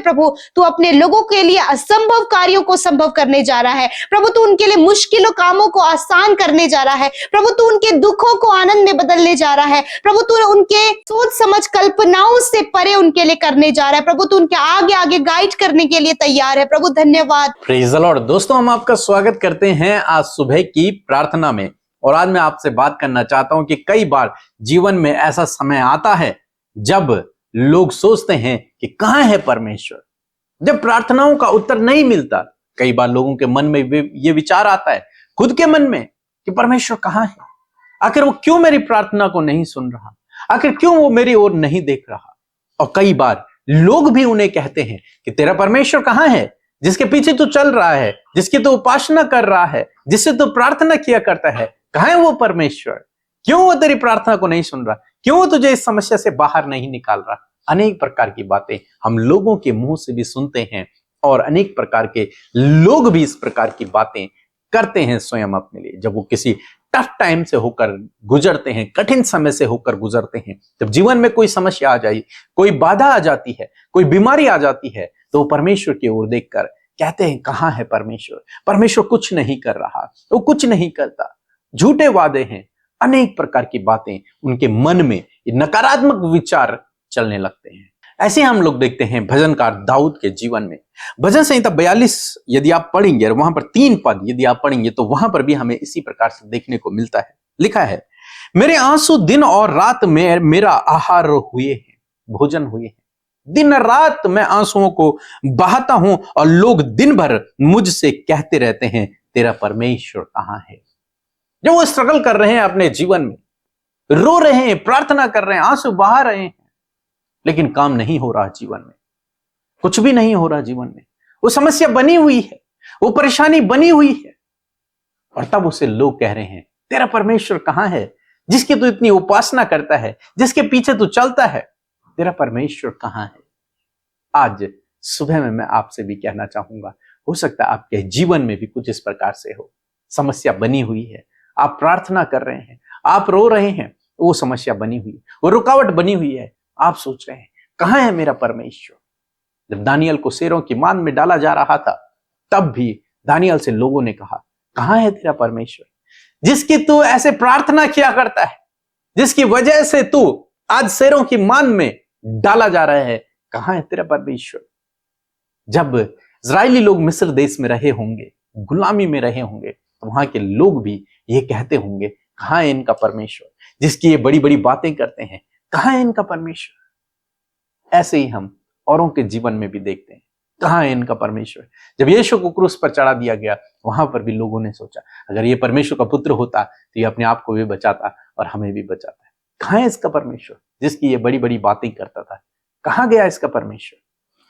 प्रभु तू अपने लोगों के लिए असंभव कार्यों को संभव करने जा रहा है। प्रभु तू उनके लिए मुश्किलों कामों को आसान करने जा रहा है। प्रभु तू उनके दुखों को आनंद में बदलने जा रहा है। प्रभु तू उनके सोच समझ कल्पनाओं से परे उनके लिए करने जा रहा है। प्रभु तू उनके आगे आगे गाइड करने के लिए तैयार है। प्रभु धन्यवाद। Praise the Lord. दोस्तों, हम आपका स्वागत करते हैं आज सुबह की प्रार्थना में। और आज मैं आपसे बात करना चाहता हूं कि कई बार जीवन में ऐसा समय आता है जब लोग सोचते हैं कि कहां है परमेश्वर। जब प्रार्थनाओं का उत्तर नहीं मिलता, कई बार लोगों के मन में ये विचार आता है, खुद के मन में, कि परमेश्वर कहां है, आखिर वो क्यों मेरी प्रार्थना को नहीं सुन रहा, आखिर क्यों वो मेरी ओर नहीं देख रहा। और कई बार लोग भी उन्हें कहते हैं कि तेरा परमेश्वर कहां है, जिसके पीछे तू चल रहा है, जिसकी तू उपासना कर रहा है, जिससे तू प्रार्थना किया करता है, कहां है वो परमेश्वर, क्यों वो तेरी प्रार्थना को नहीं सुन रहा, क्यों वो तुझे इस समस्या से बाहर नहीं निकाल रहा। अनेक प्रकार की बातें हम लोगों के मुंह से भी सुनते हैं और अनेक प्रकार के लोग भी इस प्रकार की बातें करते हैं स्वयं अपने लिए। जब वो किसी टफ टाइम से होकर गुजरते हैं, कठिन समय से होकर गुजरते हैं, जब जीवन में कोई समस्या आ जाए, कोई बाधा आ जाती है, कोई बीमारी आ जाती है, तो वो परमेश्वर की ओर देखकर कहते हैं कहां है परमेश्वर, परमेश्वर कुछ नहीं कर रहा, वो कुछ नहीं करता। झूठे वादे हैं, अनेक प्रकार की बातें उनके मन में, नकारात्मक विचार चलने लगते हैं। ऐसे हम लोग देखते हैं भजनकार दाऊद के जीवन में। भजन संहिता 42 यदि आप पढ़ेंगे और वहां पर 3 पद यदि आप पढ़ेंगे तो वहां पर भी हमें इसी प्रकार से देखने को मिलता है। लिखा है, मेरे आंसू दिन और रात में मेरा आहार हुए हैं, भोजन हुए हैं। दिन रात मैं आंसुओं को बहाता हूं और लोग दिन भर मुझसे कहते रहते हैं तेरा परमेश्वर कहां है। जब वो स्ट्रगल कर रहे हैं अपने जीवन में, रो रहे हैं, प्रार्थना कर रहे हैं, आंसू बहा रहे हैं, लेकिन काम नहीं हो रहा जीवन में, कुछ भी नहीं हो रहा जीवन में, वो समस्या बनी हुई है, वो परेशानी बनी हुई है। और तब उसे लोग कह रहे हैं तेरा परमेश्वर कहां है, जिसकी तू इतनी उपासना करता है, जिसके पीछे तू चलता है, तेरा परमेश्वर कहां है। आज सुबह में मैं आपसे भी कहना चाहूंगा, हो सकता है आपके जीवन में भी कुछ इस प्रकार से हो, समस्या बनी हुई है, आप प्रार्थना कर रहे हैं, आप रो रहे हैं, वो समस्या बनी हुई है, वो रुकावट बनी हुई है। आप सोच रहे हैं कहां है मेरा परमेश्वर। जब दानियल को शेरों की मान में डाला जा रहा था, तब भी दानियल से लोगों ने कहा कहां है तेरा परमेश्वर, जिसकी तू ऐसे प्रार्थना किया करता है, जिसकी वजह से तू आज शेरों की मान में डाला जा रहा है, कहां है तेरा परमेश्वर। जब इजरायली लोग मिस्र देश में रहे होंगे, गुलामी में रहे होंगे, तो वहां के लोग भी ये कहते होंगे कहां है इनका परमेश्वर, जिसकी ये बड़ी बड़ी बातें करते हैं, कहां है इनका परमेश्वर। ऐसे ही हम औरों के जीवन में भी देखते हैं, कहां है इनका परमेश्वर। जब यीशु को क्रूस पर चढ़ा दिया गया, वहां पर भी लोगों ने सोचा अगर ये परमेश्वर का पुत्र होता तो ये अपने आप को भी बचाता और हमें भी बचाता। कहां है इसका परमेश्वर, जिसकी ये बड़ी बड़ी बातें करता था, कहां गया इसका परमेश्वर।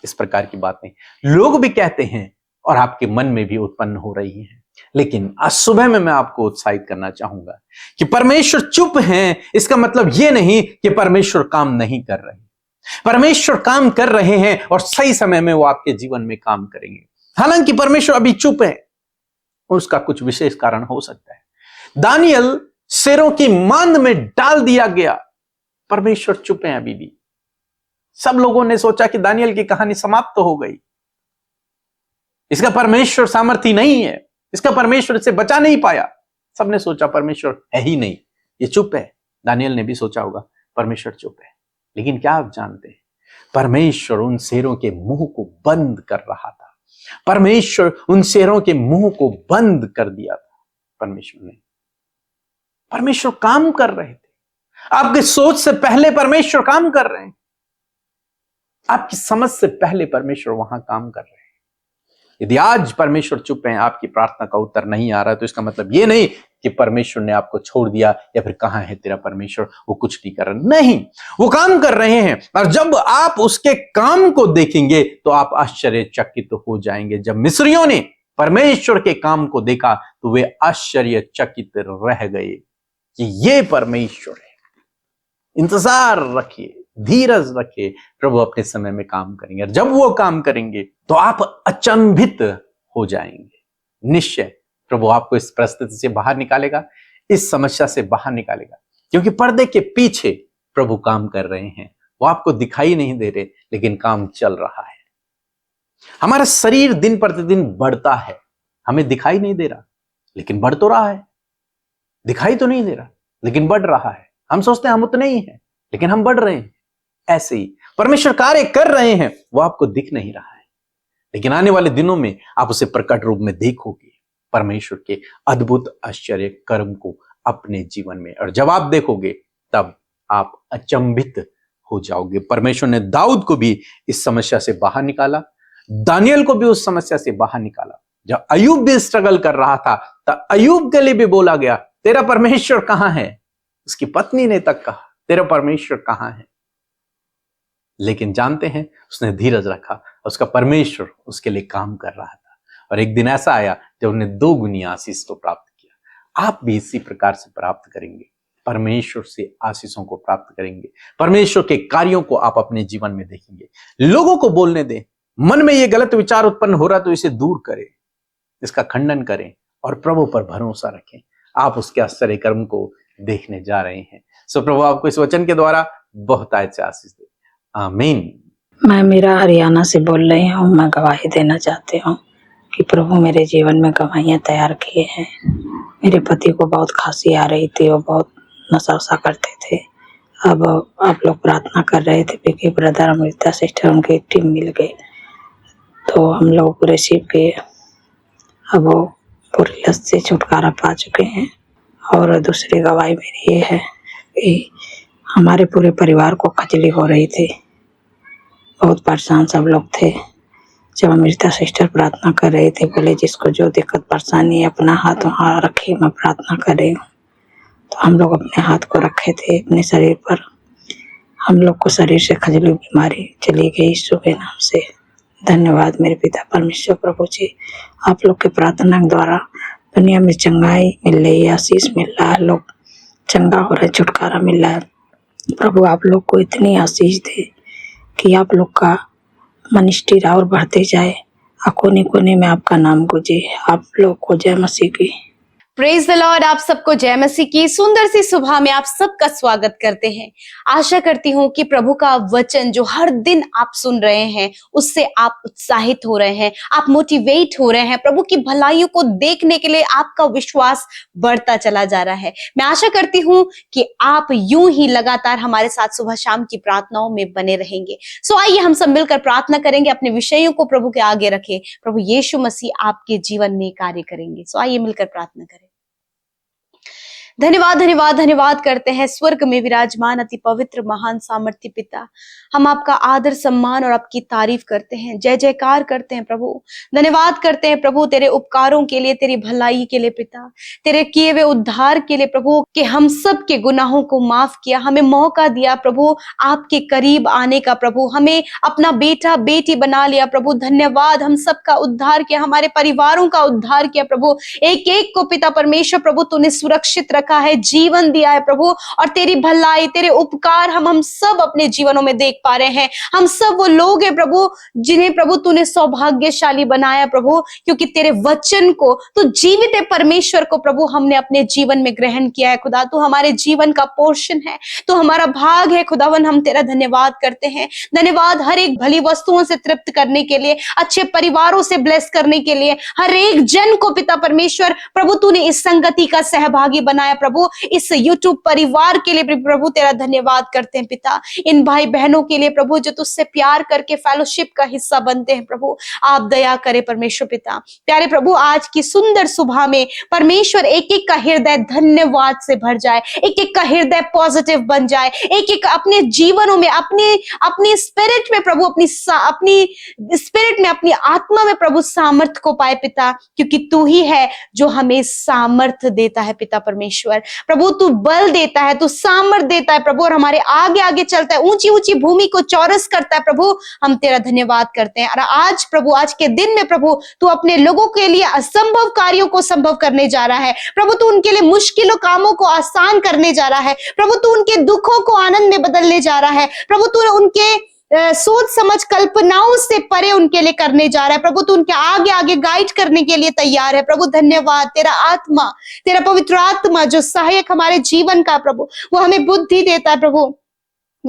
इस प्रकार की बातें लोग भी कहते हैं और आपके मन में भी उत्पन्न हो रही हैं। लेकिन आज सुबह में मैं आपको उत्साहित करना चाहूंगा कि परमेश्वर चुप हैं, इसका मतलब यह नहीं कि परमेश्वर काम नहीं कर रहे। परमेश्वर काम कर रहे हैं और सही समय में वो आपके जीवन में काम करेंगे। हालांकि परमेश्वर अभी चुप है, उसका कुछ विशेष कारण हो सकता है। दानियल शेरों की मांद में डाल दिया गया, परमेश्वर चुप है अभी भी। सब लोगों ने सोचा कि दानियल की कहानी समाप्त तो हो गई, इसका परमेश्वर सामर्थी नहीं है, इसका परमेश्वर इसे बचा नहीं पाया। सबने सोचा परमेश्वर है ही नहीं, ये चुप है। दानियल ने भी सोचा होगा परमेश्वर चुप है। लेकिन क्या आप जानते हैं, परमेश्वर उन शेरों के मुंह को बंद कर रहा था। परमेश्वर उन शेरों के मुंह को बंद कर दिया था। परमेश्वर काम कर रहे थे। आपकी सोच से पहले परमेश्वर काम कर रहे हैं, आपकी समझ से पहले परमेश्वर वहां काम कर रहे हैं। यदि आज परमेश्वर चुप है, आपकी प्रार्थना का उत्तर नहीं आ रहा है, तो इसका मतलब यह नहीं कि परमेश्वर ने आपको छोड़ दिया या फिर कहां है तेरा परमेश्वर, वो कुछ नहीं कर रहा। नहीं, वो काम कर रहे हैं। और जब आप उसके काम को देखेंगे तो आप आश्चर्यचकित हो जाएंगे। जब मिस्रियों ने परमेश्वर के काम को देखा तो वे आश्चर्यचकित रह गए कि ये परमेश्वर है। इंतजार रखिए, धीरज रखिए, प्रभु अपने समय में काम करेंगे। और जब वो काम करेंगे तो आप अचंभित हो जाएंगे। निश्चय प्रभु आपको इस परिस्थिति से बाहर निकालेगा, इस समस्या से बाहर निकालेगा, क्योंकि पर्दे के पीछे प्रभु काम कर रहे हैं। वो आपको दिखाई नहीं दे रहे, लेकिन काम चल रहा है। हमारा शरीर दिन प्रतिदिन बढ़ता है, हमें दिखाई नहीं दे रहा, लेकिन बढ़ तो रहा है। दिखाई तो नहीं दे रहा, लेकिन बढ़ रहा है। हम सोचते हैं हम उतने ही हैं, लेकिन हम बढ़ रहे हैं। ऐसे ही परमेश्वर कार्य कर रहे हैं, वो आपको दिख नहीं रहा है, लेकिन आने वाले दिनों में आप उसे प्रकट रूप में देखोगे, परमेश्वर के अद्भुत आश्चर्य कर्म को अपने जीवन में। और जब आप देखोगे तब आप अचंभित हो जाओगे। परमेश्वर ने दाऊद को भी इस समस्या से बाहर निकाला, दानियल को भी उस समस्या से बाहर निकाला। जब अय्यूब भी स्ट्रगल कर रहा था, तब अय्यूब के लिए भी बोला गया, तेरा परमेश्वर कहां है? उसकी पत्नी ने तक कहा, तेरा परमेश्वर कहां है? लेकिन जानते हैं, उसने धीरज रखा, उसका परमेश्वर उसके लिए काम कर रहा था। और एक दिन ऐसा आया जब उन्हें 2 गुनी आशीष को प्राप्त किया। आप भी इसी प्रकार से प्राप्त करेंगे, परमेश्वर से आशीषों को प्राप्त करेंगे। परमेश्वर के कार्यों को आप अपने जीवन में देखेंगे। लोगों को बोलने दें, मन में ये गलत विचार उत्पन्न हो रहा तो इसे दूर करें, इसका खंडन करें और प्रभु पर भरोसा रखें। आप उसके आश्चर्य कर्म को देखने जा रहे हैं। सो प्रभु आपको इस वचन के द्वारा बहुत से आशीष दे। आमीन। मैं मीरा हरियाणा से बोल रही हूँ। मैं गवाही देना चाहती हूँ कि प्रभु मेरे जीवन में गवाहियाँ तैयार किए हैं। मेरे पति को बहुत खांसी आ रही थी, वो बहुत नशा वशा करते थे। अब आप लोग प्रार्थना कर रहे थे, विकी ब्रदर, अमृता सिस्टर, उनकी टीम मिल गई तो हम लोग रिसीव किए। अब वो पूरी लत से छुटकारा पा चुके हैं। और दूसरी गवाही मेरी ये है कि हमारे पूरे परिवार को खजली हो रही थी, बहुत परेशान सब लोग थे। जब अमृता सिस्टर प्रार्थना कर रही थी, बोले जिसको जो दिक्कत परेशानी है अपना हाथ वहाँ रखिए, मैं प्रार्थना कर रही हूँ। तो हम लोग अपने हाथ को रखे थे अपने शरीर पर। हम लोग को शरीर से खजली बीमारी चली गई यीशु के नाम से। धन्यवाद मेरे पिता परमेश्वर प्रभु जी, आप लोग के प्रार्थना के द्वारा दुनिया में चंगाई मिल रही है, आशीष मिल रहा है, लोग चंगा हो रहे, छुटकारा मिल रहा है। प्रभु आप लोग को इतनी आशीष दे कि आप लोग का मिनिस्ट्री और बढ़ते जाए, कोने कोने में आपका नाम गूंजे। आप लोग को जय मसीह की। Praise the Lord. आप सबको जय मसीह की सुंदर सी सुबह में आप सबका स्वागत करते हैं। आशा करती हूँ कि प्रभु का वचन जो हर दिन आप सुन रहे हैं उससे आप उत्साहित हो रहे हैं, आप मोटिवेट हो रहे हैं, प्रभु की भलाइयों को देखने के लिए आपका विश्वास बढ़ता चला जा रहा है। मैं आशा करती हूँ कि आप यूं ही लगातार हमारे साथ सुबह शाम की प्रार्थनाओं में बने रहेंगे। सो आइए हम सब मिलकर प्रार्थना करेंगे, अपने विषयों को प्रभु के आगे रखें। प्रभु यीशु मसीह आपके जीवन में कार्य करेंगे। सो आइए मिलकर प्रार्थना करें। धन्यवाद धन्यवाद धन्यवाद करते हैं स्वर्ग में विराजमान अति पवित्र महान सामर्थ्य पिता। हम आपका आदर सम्मान और आपकी तारीफ करते हैं, जय जयकार करते हैं प्रभु। धन्यवाद करते हैं प्रभु तेरे उपकारों के लिए, तेरी भलाई के लिए पिता, तेरे किए हुए उद्धार के लिए प्रभु, कि हम सब के गुनाहों को माफ किया, हमें मौका दिया प्रभु आपके करीब आने का प्रभु, हमें अपना बेटा बेटी बना लिया प्रभु। धन्यवाद, हम सबका उद्धार किया, हमारे परिवारों का उद्धार किया प्रभु। एक एक को पिता परमेश्वर प्रभु तूने सुरक्षित रखा है, जीवन दिया है प्रभु, और तेरी भलाई तेरे उपकार हम सब अपने जीवनों में देख पा रहे हैं। हम सब वो लोग हैं प्रभु जिन्हें प्रभु तूने सौभाग्यशाली बनाया प्रभु, क्योंकि तेरे वचन को, तो जीवित है परमेश्वर को प्रभु हमने अपने जीवन में ग्रहण किया है खुदा। तू हमारे जीवन का पोर्शन है, तो हमारा भाग है खुदावन। हम तेरा धन्यवाद करते हैं। धन्यवाद हर एक भली वस्तुओं से तृप्त करने के लिए, अच्छे परिवारों से ब्लेस करने के लिए, हर एक जन को पिता परमेश्वर प्रभु तूने इस संगति का सहभागी बनाया प्रभु। इस यूट्यूब परिवार के लिए प्रभु तेरा धन्यवाद करते हैं पिता। इन भाई बहनों के लिए प्रभु जो तुझसे प्यार करके फेलोशिप का हिस्सा बनते हैं प्रभु, आप दया करे परमेश्वर पिता। प्यारे प्रभु, आज की सुंदर सुबह में परमेश्वर एक एक का हृदय धन्यवाद से भर जाए, एक एक का हृदय पॉजिटिव बन जाए, एक एक अपने जीवनों में अपनी स्पिरिट में प्रभु, अपनी स्पिरिट में, अपनी आत्मा में प्रभु सामर्थ को पाए पिता, क्योंकि तू ही है जो हमें सामर्थ देता है पिता परमेश्वर। प्रभु तू बल देता है, तू सामर्थ देता है प्रभु, और हमारे आगे आगे चलता है, ऊंची ऊंची भूमि को चौरस करता है प्रभु। हम तेरा धन्यवाद करते हैं। और आज प्रभु, आज के दिन में प्रभु तू अपने लोगों के लिए असंभव कार्यों को संभव करने जा रहा है प्रभु। तू उनके लिए मुश्किलों कामों को आसान करने जा रहा है प्रभु। तू उनके दुखों को आनंद में बदलने जा रहा है प्रभु। तू उनके सोच समझ कल्पनाओं से परे उनके लिए करने जा रहा है प्रभु। तू उनके आगे आगे गाइड करने के लिए तैयार है प्रभु। धन्यवाद, तेरा आत्मा, तेरा पवित्र आत्मा जो सहायक हमारे जीवन का प्रभु, वो हमें बुद्धि देता है प्रभु,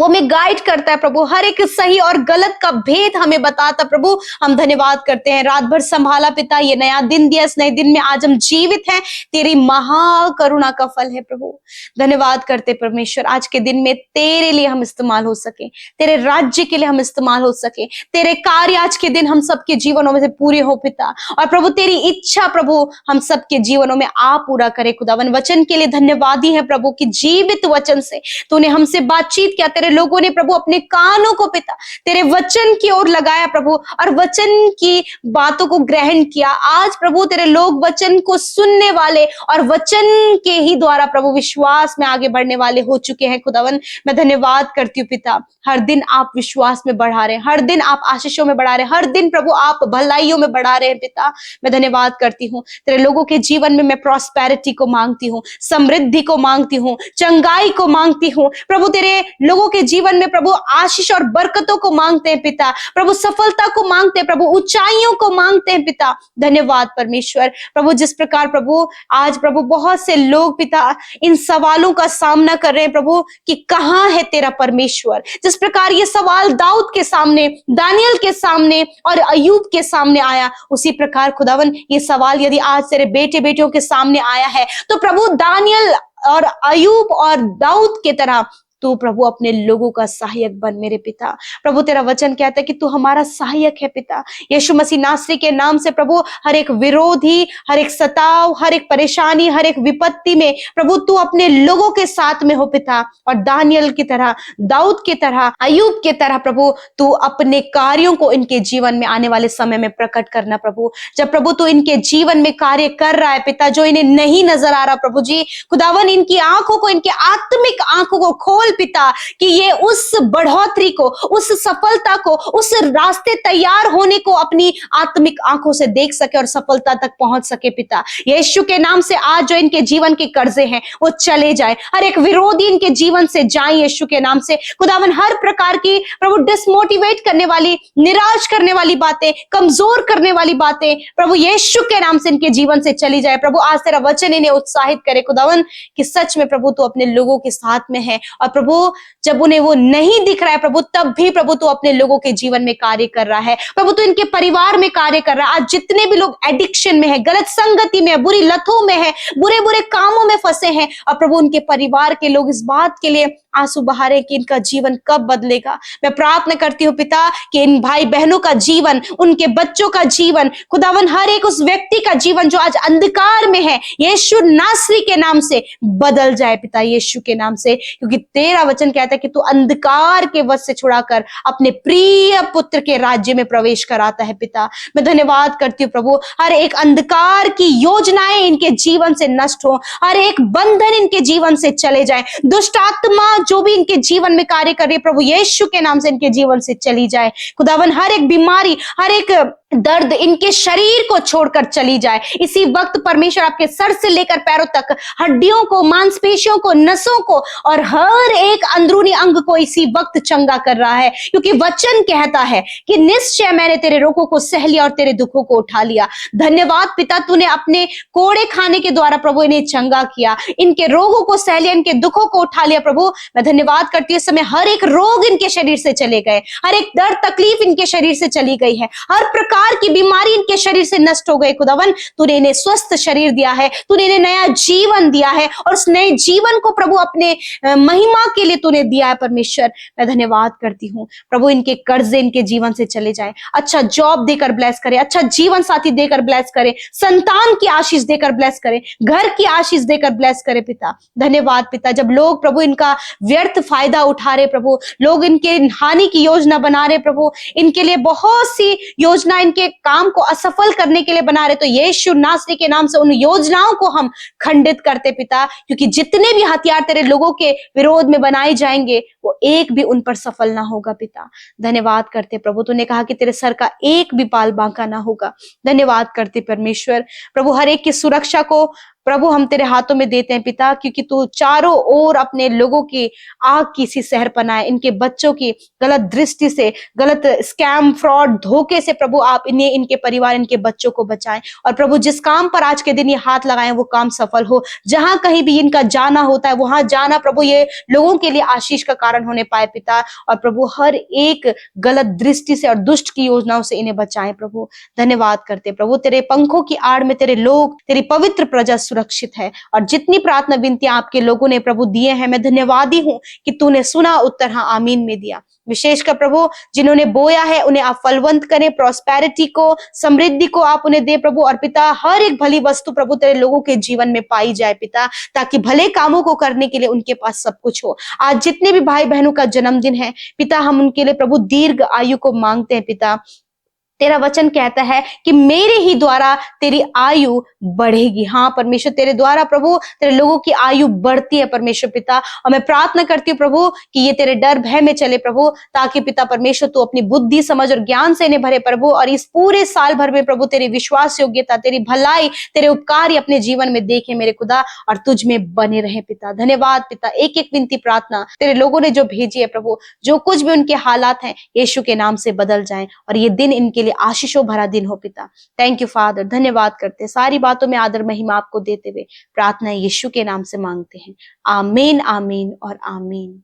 वो हमें गाइड करता है प्रभु, हर एक सही और गलत का भेद हमें बताता प्रभु। हम धन्यवाद करते हैं, रात भर संभाला पिता, ये नया दिन दिया, इस नए दिन में आज हम जीवित हैं, तेरी महाकरुणा का फल है प्रभु। धन्यवाद करते परमेश्वर, आज के दिन में तेरे लिए हम इस्तेमाल हो सके, तेरे राज्य के लिए हम इस्तेमाल हो सके, तेरे कार्य आज के दिन हम सबके जीवनों में से पूरे हो पिता। और प्रभु तेरी इच्छा प्रभु हम सबके जीवनों में आप पूरा करे खुदावन। वचन के लिए धन्यवादी है प्रभु कि जीवित वचन से तूने हमसे बातचीत किया, तेरे लोगों ने प्रभु अपने कानों को पिता तेरे वचन की ओर लगाया प्रभु, और वचन की बातों को ग्रहण किया। आज प्रभु तेरे लोग वचन को सुनने वाले और वचन के ही द्वारा प्रभु विश्वास में आगे बढ़ने वाले हो चुके हैं खुदावन। मैं धन्यवाद करती हूँ पिता, हर दिन आप विश्वास में बढ़ा रहे हैं, हर दिन आप आशीषों में बढ़ा रहे हैं, हर दिन प्रभु आप भलाइयों में बढ़ा रहे हैं पिता। मैं धन्यवाद करती हूँ, तेरे लोगों के जीवन में मैं प्रॉस्पेरिटी को मांगती हूँ, समृद्धि को मांगती हूँ, चंगाई को मांगती हूँ प्रभु। तेरे लोगों के जीवन में प्रभु आशीष और बरकतों को मांगते हैं पिता, प्रभु सफलता को मांगते हैं प्रभु, ऊंचाइयों को मांगते हैं पिता। धन्यवाद परमेश्वर प्रभु, जिस प्रकार प्रभु आज प्रभु बहुत से लोग पिता इन सवालों का सामना कर रहे हैं प्रभु कि कहां है तेरा परमेश्वर। जिस प्रकार ये सवाल दाऊद के सामने, दानियल के सामने और अय्यूब के सामने आया, उसी प्रकार खुदावन ये सवाल यदि आज तेरे बेटे बेटियों के सामने आया है तो प्रभु दानियल और अय्यूब और दाऊद के तरह तू प्रभु अपने लोगों का सहायक बन मेरे पिता। प्रभु तेरा वचन कहता है कि तू हमारा सहायक है पिता। यीशु मसीह नासरी के नाम से प्रभु हर एक विरोधी, हर एक सताव, हर एक परेशानी, हर एक विपत्ति में प्रभु तू अपने लोगों के साथ में हो पिता। और दानियल की तरह, दाऊद की तरह, अय्यूब की तरह प्रभु तू अपने कार्यों को इनके जीवन में आने वाले समय में प्रकट करना प्रभु। जब प्रभु तू इनके जीवन में कार्य कर रहा है पिता, जो इन्हें नहीं नजर आ रहा प्रभु जी, खुदावन इनकी आंखों को, इनके आत्मिक आंखों को खोल पिता कि ये उस बढ़ोतरी को, उस सफलता को, उस रास्ते तैयार होने को अपनी आत्मिक आंखों से देख सके और सफलता तक पहुंच सके पिता। यीशु के नाम से आज जो इनके जीवन के कर्जे हैं वो चले जाए, हर एक विरोधी इनके जीवन से जाए यीशु के नाम से। खुदावन हर प्रकार की प्रभु डिसमोटिवेट करने वाली, निराश करने वाली बातें, कमजोर करने वाली बातें प्रभु यीशु के नाम से इनके जीवन से चली जाए प्रभु। आज तेरा वचन इन्हें उत्साहित करे खुदावन कि सच में प्रभु तू अपने लोगों के साथ में है, और प्रभु जब उन्हें वो नहीं दिख रहा है प्रभु तब भी प्रभु तू अपने लोगों के जीवन में कार्य कर रहा है प्रभु। तू इनके परिवार में कार्य कर रहा है। आज जितने भी लोग एडिक्शन में है, गलत संगति में है, बुरी लतों में है, बुरे बुरे कामों में फंसे हैं, और प्रभु उनके परिवार के लोग इस बात के लिए आंसू बहा रहे कि इनका जीवन कब बदलेगा। मैं प्रार्थना करती हूँ पिता कि इन भाई बहनों का जीवन, उनके बच्चों का जीवन, खुदावन हर एक उस व्यक्ति का जीवन जो आज अंधकार में है, यीशु नासरी के नाम से बदल जाए पिता, यीशु के नाम से। क्योंकि तेरा वचन कहता है कि तू अंधकार के वश से छुड़ाकर अपने प्रिय पुत्र के राज्य में प्रवेश कराता है पिता। मैं धन्यवाद करती हूँ प्रभु, हर एक अंधकार की योजनाएं इनके जीवन से नष्ट हो, हर एक बंधन इनके जीवन से चले जाए, दुष्ट आत्मा जो भी इनके जीवन में कार्य कर रही है प्रभु यीशु के नाम से इनके जीवन से चली जाए। खुदावन हर एक बीमारी, हर एक दर्द इनके शरीर को छोड़कर चली जाए। इसी वक्त परमेश्वर आपके सर से लेकर पैरों तक हड्डियों को, मांसपेशियों को, नसों को और हर एक अंदरूनी अंग को इसी वक्त चंगा कर रहा है, क्योंकि वचन कहता है कि निश्चय मैंने तेरे रोगों को सह लिया और तेरे दुखों को उठा लिया। धन्यवाद पिता, तूने अपने कोड़े खाने के द्वारा प्रभु इन्हें चंगा किया, इनके रोगों को सह लिया, इनके दुखों को उठा लिया प्रभु। मैं धन्यवाद करती हूँ इस समय हर एक रोग इनके शरीर से चले गए, हर एक दर्द तकलीफ इनके शरीर से चली गई है, हर प्रकार की बीमारी इनके शरीर से नष्ट हो गई। खुदावन तूने इन्हें स्वस्थ शरीर दिया है, तूने इन्हें नया जीवन दिया है, और उस नए जीवन को प्रभु अपने महिमा के लिए तूने दिया है परमेश्वर। मैं धन्यवाद करती हूँ प्रभु, इनके कर्जे इनके जीवन से चले जाए, अच्छा जॉब देकर ब्लेस करे, अच्छा जीवन साथी देकर ब्लेस करे, संतान की आशीष देकर ब्लेस करे, घर की आशीष देकर ब्लेस करे पिता। धन्यवाद पिता, जब लोग प्रभु इनका व्यर्थ फायदा उठा रहे प्रभु, लोग इनके हानि की योजना बना रहे प्रभु, इनके लिए बहुत सी योजना इनके काम को असफल करने के लिए बना रहे, तो यीशु नासरी के नाम से उन योजनाओं को हम खंडित करते पिता, क्योंकि जितने भी हथियार तेरे लोगों के विरोध में बनाए जाएंगे वो एक भी उन पर सफल ना होगा पिता। धन्यवाद करते प्रभु, तूने कहा कि तेरे सर का एक भी बाल बांका ना होगा। धन्यवाद करते परमेश्वर प्रभु, हर एक की सुरक्षा को प्रभु हम तेरे हाथों में देते हैं पिता, क्योंकि तू चारों ओर अपने लोगों की आग की सी सहर बनाए, इनके बच्चों की गलत दृष्टि से, गलत स्कैम, फ्रॉड, धोखे से प्रभु आप इन्हें, इनके परिवार, इनके बच्चों को बचाएं। और प्रभु जिस काम पर आज के दिन ये हाथ लगाएं वो काम सफल हो। जहां कहीं भी इनका जाना होता है वहां जाना प्रभु ये लोगों के लिए आशीष का कारण होने पाए पिता। और प्रभु हर एक गलत दृष्टि से और दुष्ट की योजनाओं से इन्हें बचाएं प्रभु। धन्यवाद करते प्रभु, तेरे पंखों की आड़ में तेरे लोग, तेरी पवित्र प्रजा सुरक्षित है। और जितनी प्रार्थना विनतियां आपके लोगों ने प्रभु दिए हैं, मैं धन्यवादी हूं कि तूने सुना, उत्तर हाँ आमीन में दिया। विशेषकर प्रभु जिन्होंने बोया है उन्हें आप फलवंत करें, प्रॉस्पेरिटी को, समृद्धि को आप उन्हें दे प्रभु। और पिता हर एक भली वस्तु प्रभु तेरे लोगों के जीवन में पाई जाए पिता, ताकि भले कामों को करने के लिए उनके पास सब कुछ हो। आज जितने भी भाई बहनों का जन्मदिन है पिता, हम उनके लिए प्रभु दीर्घ आयु को मांगते हैं पिता। तेरा वचन कहता है कि मेरे ही द्वारा तेरी आयु बढ़ेगी। हाँ परमेश्वर, तेरे द्वारा प्रभु तेरे लोगों की आयु बढ़ती है परमेश्वर पिता। और मैं प्रार्थना करती हूँ प्रभु कि ये तेरे डर भय में चले प्रभु, ताकि पिता परमेश्वर तू अपनी बुद्धि, समझ और ज्ञान से इन्हें भरे प्रभु। और इस पूरे साल भर में प्रभु तेरी विश्वास योग्यता, तेरी भलाई, तेरे उपकार अपने जीवन में देखे मेरे खुदा, और तुझ में बने रहे पिता। धन्यवाद पिता। एक एक विनती प्रार्थना तेरे लोगों ने जो भेजी है प्रभु, जो कुछ भी उनके हालात हैं यीशु के नाम से बदल जाएं, और ये दिन इनके लिए आशीषों भरा दिन हो पिता। Thank you father. धन्यवाद करते, सारी बातों में आदर महिमा आपको देते हुए प्रार्थना यीशु के नाम से मांगते हैं। आमीन, आमीन और आमीन।